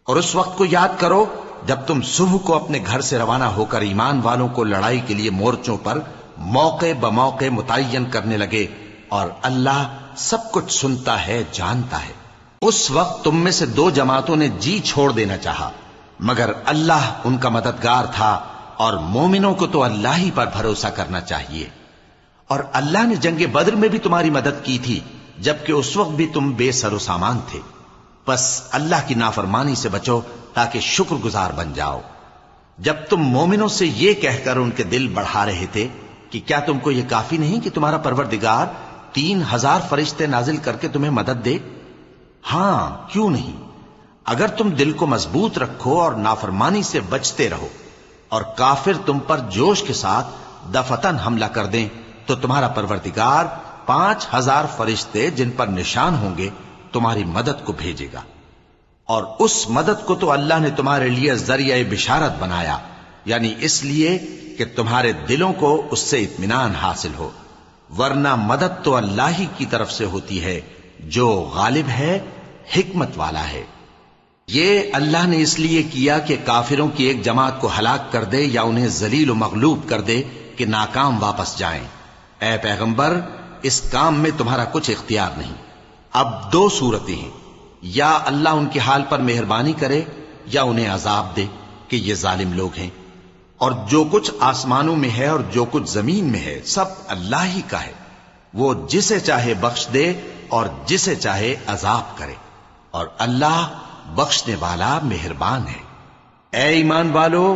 اور اس وقت کو یاد کرو جب تم صبح کو اپنے گھر سے روانہ ہو کر ایمان والوں کو لڑائی کے لیے مورچوں پر موقع بموقع متعین کرنے لگے، اور اللہ سب کچھ سنتا ہے، جانتا ہے۔ اس وقت تم میں سے دو جماعتوں نے جی چھوڑ دینا چاہا، مگر اللہ ان کا مددگار تھا، اور مومنوں کو تو اللہ ہی پر بھروسہ کرنا چاہیے۔ اور اللہ نے جنگ بدر میں بھی تمہاری مدد کی تھی جبکہ اس وقت بھی تم بے سر و سامان تھے۔ بس اللہ کی نافرمانی سے بچو تاکہ شکر گزار بن جاؤ۔ جب تم مومنوں سے یہ کہہ کر ان کے دل بڑھا رہے تھے کہ کیا تم کو یہ کافی نہیں کہ تمہارا پروردگار 3000 فرشتے نازل کر کے تمہیں مدد دے؟ ہاں، کیوں نہیں؟ اگر تم دل کو مضبوط رکھو اور نافرمانی سے بچتے رہو، اور کافر تم پر جوش کے ساتھ دفتن حملہ کر دیں تو تمہارا پروردگار 5000 فرشتے جن پر نشان ہوں گے تمہاری مدد کو بھیجے گا۔ اور اس مدد کو تو اللہ نے تمہارے لیے ذریعہ بشارت بنایا، یعنی اس لیے کہ تمہارے دلوں کو اس سے اطمینان حاصل ہو، ورنہ مدد تو اللہ ہی کی طرف سے ہوتی ہے جو غالب ہے، حکمت والا ہے۔ یہ اللہ نے اس لیے کیا کہ کافروں کی ایک جماعت کو ہلاک کر دے یا انہیں ذلیل و مغلوب کر دے کہ ناکام واپس جائیں۔ اے پیغمبر، اس کام میں تمہارا کچھ اختیار نہیں۔ اب دو صورتیں ہیں، یا اللہ ان کے حال پر مہربانی کرے یا انہیں عذاب دے کہ یہ ظالم لوگ ہیں۔ اور جو کچھ آسمانوں میں ہے اور جو کچھ زمین میں ہے سب اللہ ہی کا ہے، وہ جسے چاہے بخش دے اور جسے چاہے عذاب کرے، اور اللہ بخشنے والا مہربان ہے۔ اے ایمان والو،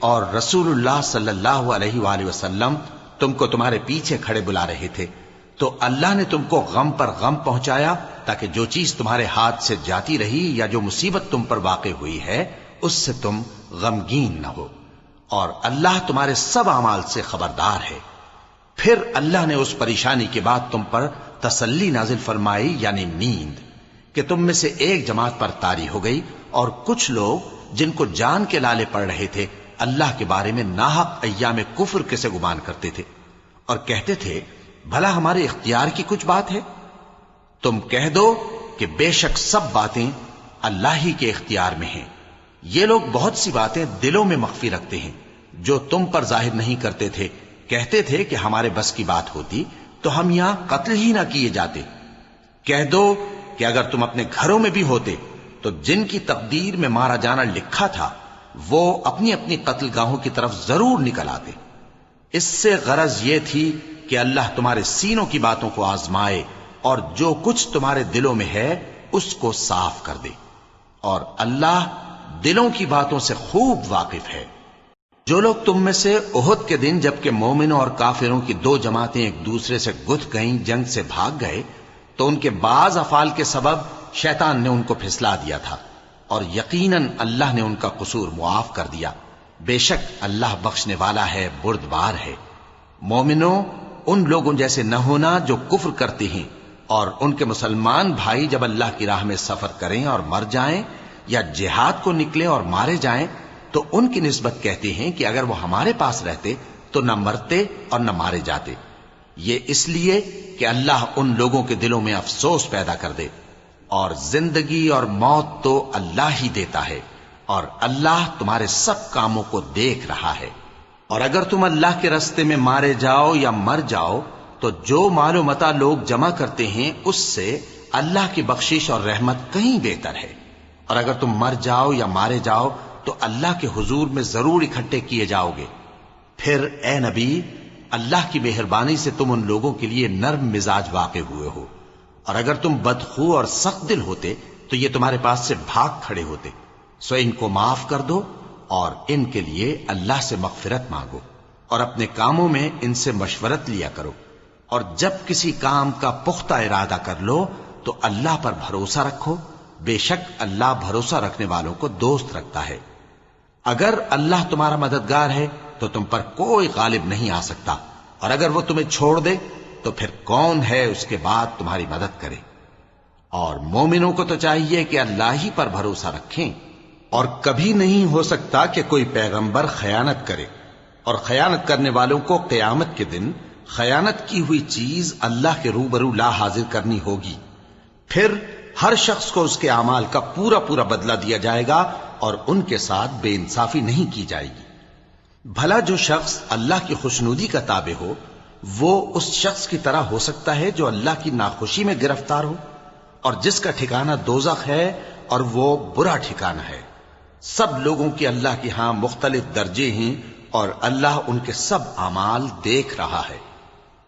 اور رسول اللہ صلی اللہ علیہ وآلہ وسلم تم کو تمہارے پیچھے کھڑے بلا رہے تھے، تو اللہ نے تم کو غم پر غم پہنچایا تاکہ جو چیز تمہارے ہاتھ سے جاتی رہی یا جو مصیبت تم پر واقع ہوئی ہے اس سے تم غمگین نہ ہو، اور اللہ تمہارے سب اعمال سے خبردار ہے۔ پھر اللہ نے اس پریشانی کے بعد تم پر تسلی نازل فرمائی، یعنی نیند، کہ تم میں سے ایک جماعت پر طاری ہو گئی، اور کچھ لوگ جن کو جان کے لالے پڑ رہے تھے اللہ کے بارے میں ناحق ایام کفر کے سے گمان کرتے تھے، اور کہتے تھے بھلا ہمارے اختیار کی کچھ بات ہے؟ تم کہہ دو کہ بے شک سب باتیں اللہ ہی کے اختیار میں ہیں۔ یہ لوگ بہت سی باتیں دلوں میں مخفی رکھتے ہیں جو تم پر ظاہر نہیں کرتے تھے، کہتے تھے کہ ہمارے بس کی بات ہوتی تو ہم یہاں قتل ہی نہ کیے جاتے۔ کہہ دو کہ اگر تم اپنے گھروں میں بھی ہوتے تو جن کی تقدیر میں مارا جانا لکھا تھا وہ اپنی اپنی قتل گاہوں کی طرف ضرور نکل آتے۔ اس سے غرض یہ تھی کہ اللہ تمہارے سینوں کی باتوں کو آزمائے اور جو کچھ تمہارے دلوں میں ہے اس کو صاف کر دے، اور اللہ دلوں کی باتوں سے خوب واقف ہے۔ جو لوگ تم میں سے احد کے دن جبکہ مومنوں اور کافروں کی دو جماعتیں ایک دوسرے سے گتھ گئیں جنگ سے بھاگ گئے تو ان کے بعض افعال کے سبب شیطان نے ان کو پھسلا دیا تھا، اور یقیناً اللہ نے ان کا قصور معاف کر دیا۔ بے شک اللہ بخشنے والا ہے، بردبار ہے۔ مومنوں، ان لوگوں جیسے نہ ہونا جو کفر کرتے ہیں، اور ان کے مسلمان بھائی جب اللہ کی راہ میں سفر کریں اور مر جائیں یا جہاد کو نکلیں اور مارے جائیں تو ان کی نسبت کہتے ہیں کہ اگر وہ ہمارے پاس رہتے تو نہ مرتے اور نہ مارے جاتے، یہ اس لیے کہ اللہ ان لوگوں کے دلوں میں افسوس پیدا کر دے، اور زندگی اور موت تو اللہ ہی دیتا ہے، اور اللہ تمہارے سب کاموں کو دیکھ رہا ہے۔ اور اگر تم اللہ کے راستے میں مارے جاؤ یا مر جاؤ تو جو مال و متاع لوگ جمع کرتے ہیں اس سے اللہ کی بخشش اور رحمت کہیں بہتر ہے، اور اگر تم مر جاؤ یا مارے جاؤ تو اللہ کے حضور میں ضرور اکٹھے کیے جاؤ گے۔ پھر اے نبی، اللہ کی مہربانی سے تم ان لوگوں کے لیے نرم مزاج واقع ہوئے ہو، اور اگر تم بدخو اور سخت دل ہوتے تو یہ تمہارے پاس سے بھاگ کھڑے ہوتے، سو ان کو معاف کر دو اور ان کے لیے اللہ سے مغفرت مانگو، اور اپنے کاموں میں ان سے مشورت لیا کرو، اور جب کسی کام کا پختہ ارادہ کر لو تو اللہ پر بھروسہ رکھو، بے شک اللہ بھروسہ رکھنے والوں کو دوست رکھتا ہے۔ اگر اللہ تمہارا مددگار ہے تو تم پر کوئی غالب نہیں آ سکتا، اور اگر وہ تمہیں چھوڑ دے تو پھر کون ہے اس کے بعد تمہاری مدد کرے؟ اور مومنوں کو تو چاہیے کہ اللہ ہی پر بھروسہ رکھیں، اور کبھی نہیں ہو سکتا کہ کوئی پیغمبر خیانت کرے، اور خیانت کرنے والوں کو قیامت کے دن خیانت کی ہوئی چیز اللہ کے روبرو لا حاضر کرنی ہوگی، پھر ہر شخص کو اس کے اعمال کا پورا پورا بدلہ دیا جائے گا، اور ان کے ساتھ بے انصافی نہیں کی جائے گی۔ بھلا جو شخص اللہ کی خوشنودی کا تابع ہو وہ اس شخص کی طرح ہو سکتا ہے جو اللہ کی ناخوشی میں گرفتار ہو، اور جس کا ٹھکانہ دوزخ ہے اور وہ برا ٹھکانہ ہے۔ سب لوگوں کی اللہ کے ہاں مختلف درجے ہیں، اور اللہ ان کے سب اعمال دیکھ رہا ہے۔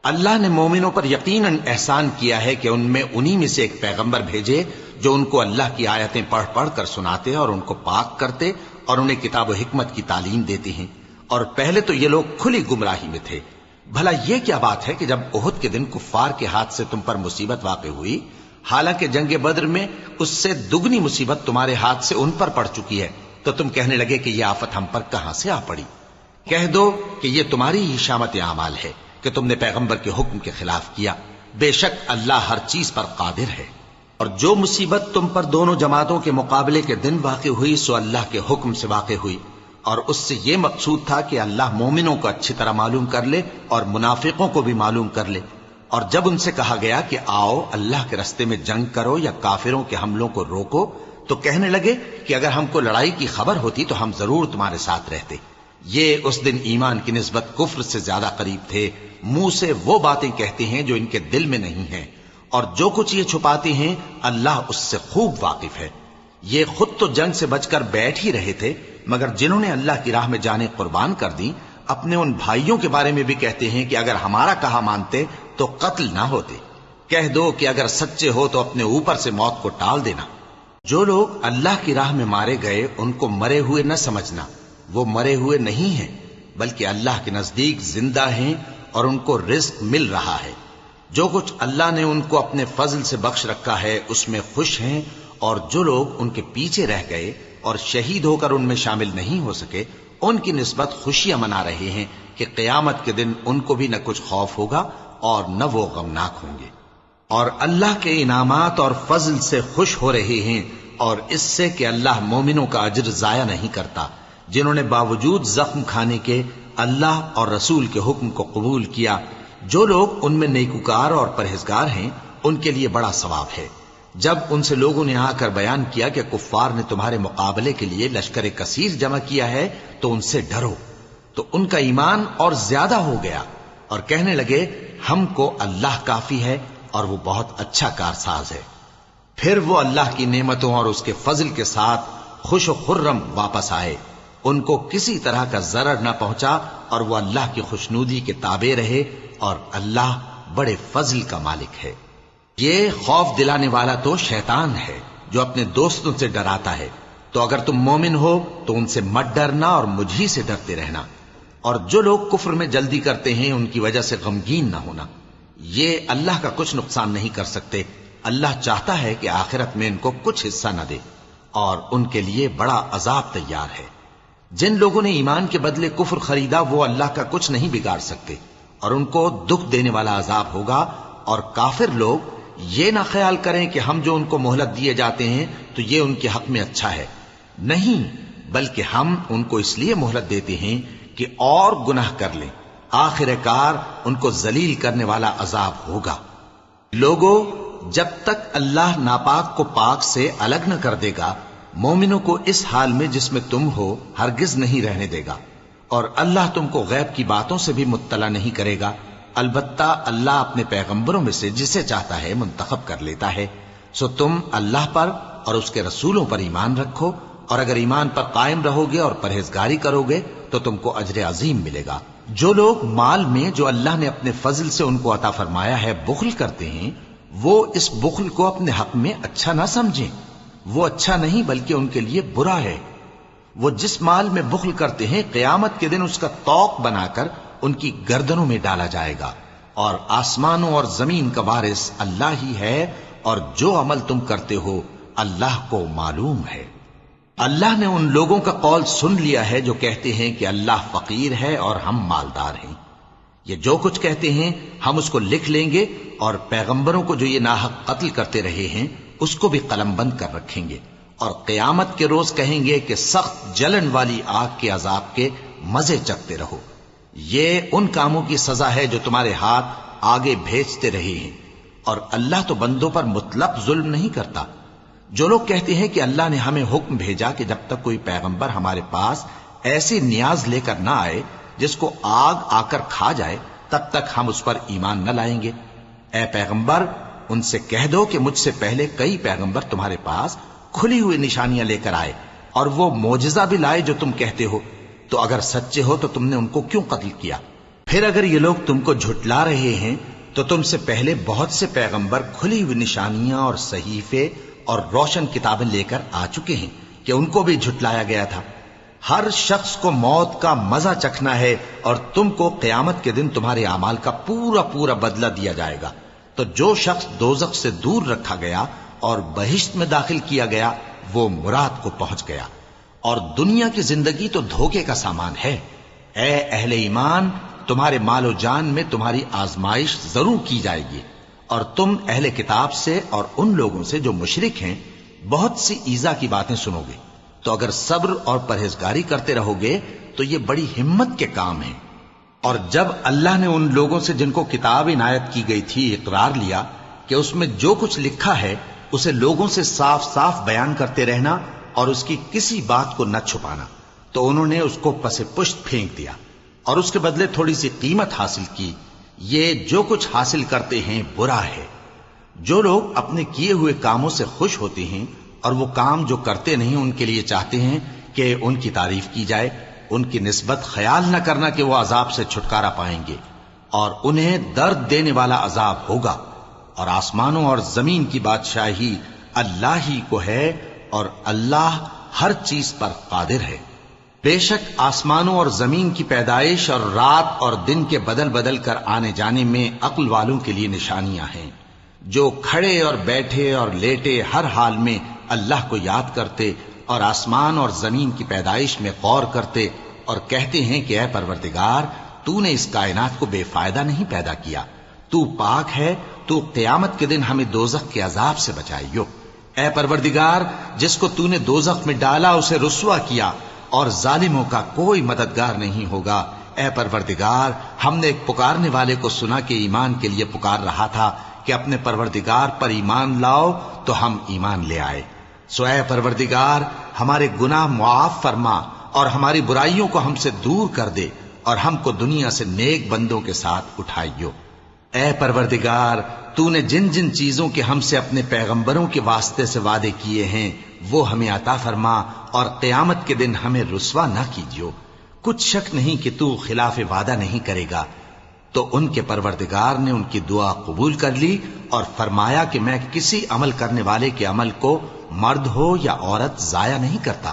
اللہ نے مومنوں پر یقیناً احسان کیا ہے کہ ان میں انہی میں سے ایک پیغمبر بھیجے جو ان کو اللہ کی آیتیں پڑھ پڑھ کر سناتے اور ان کو پاک کرتے اور انہیں کتاب و حکمت کی تعلیم دیتے ہیں، اور پہلے تو یہ لوگ کھلی گمراہی میں تھے۔ بھلا یہ کیا بات ہے کہ جب احد کے دن کفار کے ہاتھ سے تم پر مصیبت واقع ہوئی، حالانکہ جنگ بدر میں اس سے دگنی مصیبت تمہارے ہاتھ سے ان پر پڑ چکی ہے، تو تم کہنے لگے کہ یہ آفت ہم پر کہاں سے آ پڑی؟ کہہ دو کہ یہ تمہاری ہی شامت اعمال ہے کہ تم نے پیغمبر کے حکم کے خلاف کیا، بے شک اللہ ہر چیز پر قادر ہے۔ اور جو مصیبت تم پر دونوں جماعتوں کے مقابلے کے دن واقع ہوئی سو اللہ کے حکم سے واقع ہوئی، اور اس سے یہ مقصود تھا کہ اللہ مومنوں کو اچھی طرح معلوم کر لے اور منافقوں کو بھی معلوم کر لے۔ اور جب ان سے کہا گیا کہ آؤ اللہ کے راستے میں جنگ کرو یا کافروں کے حملوں کو روکو، تو کہنے لگے کہ اگر ہم کو لڑائی کی خبر ہوتی تو ہم ضرور تمہارے ساتھ رہتے۔ یہ اس دن ایمان کی نسبت کفر سے زیادہ قریب تھے، منہ سے وہ باتیں کہتے ہیں جو ان کے دل میں نہیں ہیں، اور جو کچھ یہ چھپاتے ہیں اللہ اس سے خوب واقف ہے۔ یہ خود تو جنگ سے بچ کر بیٹھ ہی رہے تھے، مگر جنہوں نے اللہ کی راہ میں جانیں قربان کر دی اپنے ان بھائیوں کے بارے میں بھی کہتے ہیں کہ اگر ہمارا کہا مانتے تو قتل نہ ہوتے۔ کہہ دو کہ اگر سچے ہو تو اپنے اوپر سے موت کو ٹال دینا۔ جو لوگ اللہ کی راہ میں مارے گئے ان کو مرے ہوئے نہ سمجھنا، وہ مرے ہوئے نہیں ہیں بلکہ اللہ کے نزدیک زندہ ہیں اور ان کو رزق مل رہا ہے۔ جو کچھ اللہ نے ان کو اپنے فضل سے بخش رکھا ہے اس میں خوش ہیں، اور جو لوگ ان کے پیچھے رہ گئے اور شہید ہو کر ان میں شامل نہیں ہو سکے ان کی نسبت خوشیاں منا رہے ہیں کہ قیامت کے دن ان کو بھی نہ کچھ خوف ہوگا اور نہ وہ غمناک ہوں گے، اور اللہ کے انعامات اور فضل سے خوش ہو رہے ہیں، اور اس سے کہ اللہ مومنوں کا اجر ضائع نہیں کرتا جنہوں نے باوجود زخم کھانے کے اللہ اور رسول کے حکم کو قبول کیا۔ جو لوگ ان میں نیکوکار اور پرہیزگار ہیں ان کے لیے بڑا ثواب ہے۔ جب ان سے لوگوں نے آ کر بیان کیا کہ کفار نے تمہارے مقابلے کے لیے لشکر کثیر جمع کیا ہے تو ان سے ڈرو، تو ان کا ایمان اور زیادہ ہو گیا اور کہنے لگے ہم کو اللہ کافی ہے اور وہ بہت اچھا کارساز ہے۔ پھر وہ اللہ کی نعمتوں اور اس کے فضل کے ساتھ خوش و خرم واپس آئے، ان کو کسی طرح کا ضرر نہ پہنچا اور وہ اللہ کی خوشنودی کے تابع رہے، اور اللہ بڑے فضل کا مالک ہے۔ یہ خوف دلانے والا تو شیطان ہے جو اپنے دوستوں سے ڈراتا ہے، تو اگر تم مومن ہو تو ان سے مت ڈرنا اور مجھ ہی سے ڈرتے رہنا، اور جو لوگ کفر میں جلدی کرتے ہیں ان کی وجہ سے غمگین نہ ہونا، یہ اللہ کا کچھ نقصان نہیں کر سکتے۔ اللہ چاہتا ہے کہ آخرت میں ان کو کچھ حصہ نہ دے اور ان کے لیے بڑا عذاب تیار ہے۔ جن لوگوں نے ایمان کے بدلے کفر خریدا وہ اللہ کا کچھ نہیں بگاڑ سکتے، اور ان کو دکھ دینے والا عذاب ہوگا۔ اور کافر لوگ یہ نہ خیال کریں کہ ہم جو ان کو مہلت دیے جاتے ہیں تو یہ ان کے حق میں اچھا ہے، نہیں، بلکہ ہم ان کو اس لیے مہلت دیتے ہیں کہ اور گناہ کر لیں، آخر کار ان کو ذلیل کرنے والا عذاب ہوگا۔ لوگوں، جب تک اللہ ناپاک کو پاک سے الگ نہ کر دے گا مومنوں کو اس حال میں جس میں تم ہو ہرگز نہیں رہنے دے گا، اور اللہ تم کو غیب کی باتوں سے بھی مطلع نہیں کرے گا۔ البتہ اللہ اپنے پیغمبروں میں سے جسے چاہتا ہے منتخب کر لیتا ہے۔ سو تم اللہ پر اور اس کے رسولوں پر ایمان رکھو، اور اگر ایمان پر قائم رہو گے اور پرہیزگاری کرو گے تو تم کو اجر عظیم ملے گا۔ جو لوگ مال میں جو اللہ نے اپنے فضل سے ان کو عطا فرمایا ہے بخل کرتے ہیں، وہ اس بخل کو اپنے حق میں اچھا نہ سمجھیں، وہ اچھا نہیں بلکہ ان کے لیے برا ہے۔ وہ جس مال میں بخل کرتے ہیں قیامت کے دن اس کا طوق بنا کر ان کی گردنوں میں ڈالا جائے گا، اور آسمانوں اور زمین کا وارث اللہ ہی ہے، اور جو عمل تم کرتے ہو اللہ کو معلوم ہے۔ اللہ نے ان لوگوں کا قول سن لیا ہے جو کہتے ہیں کہ اللہ فقیر ہے اور ہم مالدار ہیں۔ یہ جو کچھ کہتے ہیں ہم اس کو لکھ لیں گے، اور پیغمبروں کو جو یہ ناحق قتل کرتے رہے ہیں اس کو بھی قلم بند کر رکھیں گے، اور قیامت کے روز کہیں گے کہ سخت جلن والی آگ کے عذاب کے مزے چکھتے رہو۔ یہ ان کاموں کی سزا ہے جو تمہارے ہاتھ آگے بھیجتے رہے ہیں، اور اللہ تو بندوں پر مطلق ظلم نہیں کرتا۔ جو لوگ کہتے ہیں کہ اللہ نے ہمیں حکم بھیجا کہ جب تک کوئی پیغمبر ہمارے پاس ایسی نیاز لے کر نہ آئے جس کو آگ آ کر کھا جائے تب تک ہم اس پر ایمان نہ لائیں گے، اے پیغمبر ان سے کہہ دو کہ مجھ سے پہلے کئی پیغمبر تمہارے پاس کھلی ہوئی نشانیاں لے کر آئے اور وہ معجزہ بھی لائے جو تم کہتے ہو، تو اگر سچے ہو تو تم نے ان کو کیوں قتل کیا؟ پھر اگر یہ لوگ تم کو جھٹلا رہے ہیں تو تم سے پہلے بہت سے پیغمبر کھلی ہوئی نشانیاں اور صحیفے اور روشن کتابیں لے کر آ چکے ہیں کہ ان کو بھی جھٹلایا گیا تھا۔ ہر شخص کو موت کا مزہ چکھنا ہے، اور تم کو قیامت کے دن تمہارے اعمال کا پورا پورا بدلہ دیا جائے گا۔ تو جو شخص دوزخ سے دور رکھا گیا اور بہشت میں داخل کیا گیا وہ مراد کو پہنچ گیا، اور دنیا کی زندگی تو دھوکے کا سامان ہے۔ اے اہل ایمان، تمہارے مال و جان میں تمہاری آزمائش ضرور کی جائے گی، اور تم اہل کتاب سے اور ان لوگوں سے جو مشرک ہیں بہت سی ایذا کی باتیں سنو گے، تو اگر صبر اور پرہیزگاری کرتے رہو گے تو یہ بڑی ہمت کے کام ہیں۔ اور جب اللہ نے ان لوگوں سے جن کو کتاب عنایت کی گئی تھی اقرار لیا کہ اس میں جو کچھ لکھا ہے اسے لوگوں سے صاف صاف بیان کرتے رہنا اور اس کی کسی بات کو نہ چھپانا، تو انہوں نے اس کو پس پشت پھینک دیا اور اس کے بدلے تھوڑی سی قیمت حاصل کی۔ یہ جو کچھ حاصل کرتے ہیں برا ہے۔ جو لوگ اپنے کیے ہوئے کاموں سے خوش ہوتے ہیں اور وہ کام جو کرتے نہیں ان کے لیے چاہتے ہیں کہ ان کی تعریف کی جائے، ان کی نسبت خیال نہ کرنا کہ وہ عذاب سے چھٹکارا پائیں گے، اور انہیں درد دینے والا عذاب ہوگا۔ اور آسمانوں اور زمین کی بادشاہی اللہ ہی کو ہے، اور اللہ ہر چیز پر قادر ہے۔ بے شک آسمانوں اور زمین کی پیدائش اور رات اور دن کے بدل بدل کر آنے جانے میں عقل والوں کے لیے نشانیاں ہیں، جو کھڑے اور بیٹھے اور لیٹے ہر حال میں اللہ کو یاد کرتے اور آسمان اور زمین کی پیدائش میں غور کرتے اور کہتے ہیں کہ اے پروردگار، تو نے اس کائنات کو بے فائدہ نہیں پیدا کیا، تو پاک ہے، تو قیامت کے دن ہمیں دوزخ کے عذاب سے بچائیو۔ اے پروردگار، جس کو تو نے دوزخ میں ڈالا اسے رسوا کیا، اور ظالموں کا کوئی مددگار نہیں ہوگا۔ اے پروردگار، ہم نے ایک پکارنے والے کو سنا کہ ایمان کے لیے پکار رہا تھا کہ اپنے پروردگار پر ایمان لاؤ، تو ہم ایمان لے آئے۔ سو اے پروردگار، ہمارے گناہ معاف فرما اور ہماری برائیوں کو ہم سے دور کر دے، اور ہم کو دنیا سے نیک بندوں کے ساتھ اٹھائیو۔ اے پروردگار، تو نے جن جن چیزوں کے ہم سے اپنے پیغمبروں کے واسطے سے وعدے کیے ہیں وہ ہمیں عطا فرما، اور قیامت کے دن ہمیں رسوا نہ کیجیو۔ کچھ شک نہیں کہ تو خلاف وعدہ نہیں کرے گا۔ تو ان کے پروردگار نے ان کی دعا قبول کر لی اور فرمایا کہ میں کسی عمل کرنے والے کے عمل کو مرد ہو یا عورت ضائع نہیں کرتا۔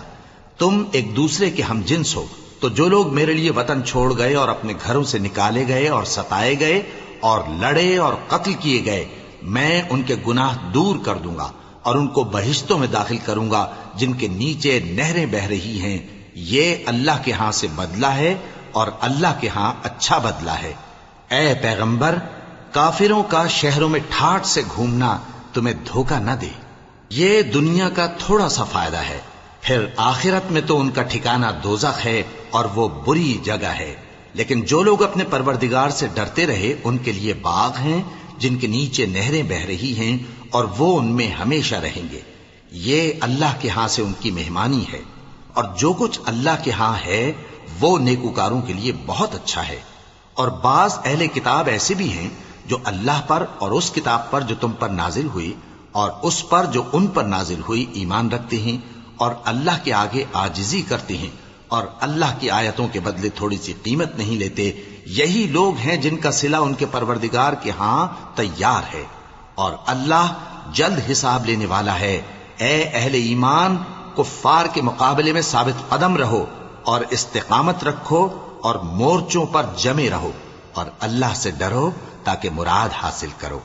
تم ایک دوسرے کے ہم جنس ہو، تو جو لوگ میرے لیے وطن چھوڑ گئے اور اپنے گھروں سے نکالے گئے اور ستائے گئے اور لڑے اور قتل کیے گئے، میں ان کے گناہ دور کر دوں گا اور ان کو بہشتوں میں داخل کروں گا جن کے نیچے نہریں بہ رہی ہیں۔ یہ اللہ کے ہاں سے بدلہ ہے اور اللہ کے ہاں اچھا بدلہ ہے۔ اے پیغمبر، کافروں کا شہروں میں ٹھاٹھ سے گھومنا تمہیں دھوکہ نہ دے، یہ دنیا کا تھوڑا سا فائدہ ہے، پھر آخرت میں تو ان کا ٹھکانہ دوزخ ہے اور وہ بری جگہ ہے۔ لیکن جو لوگ اپنے پروردگار سے ڈرتے رہے ان کے لیے باغ ہیں جن کے نیچے نہریں بہ رہی ہیں، اور وہ ان میں ہمیشہ رہیں گے۔ یہ اللہ کے ہاں سے ان کی مہمانی ہے، اور جو کچھ اللہ کے ہاں ہے وہ نیکوکاروں کے لیے بہت اچھا ہے۔ اور بعض اہل کتاب ایسے بھی ہیں جو اللہ پر اور اس کتاب پر جو تم پر نازل ہوئی اور اس پر جو ان پر نازل ہوئی ایمان رکھتے ہیں، اور اللہ کے آگے عاجزی کرتے ہیں، اور اللہ کی آیتوں کے بدلے تھوڑی سی قیمت نہیں لیتے۔ یہی لوگ ہیں جن کا صلہ ان کے پروردگار کے ہاں تیار ہے، اور اللہ جلد حساب لینے والا ہے۔ اے اہل ایمان، کفار کے مقابلے میں ثابت قدم رہو اور استقامت رکھو اور مورچوں پر جمے رہو، اور اللہ سے ڈرو تاکہ مراد حاصل کرو۔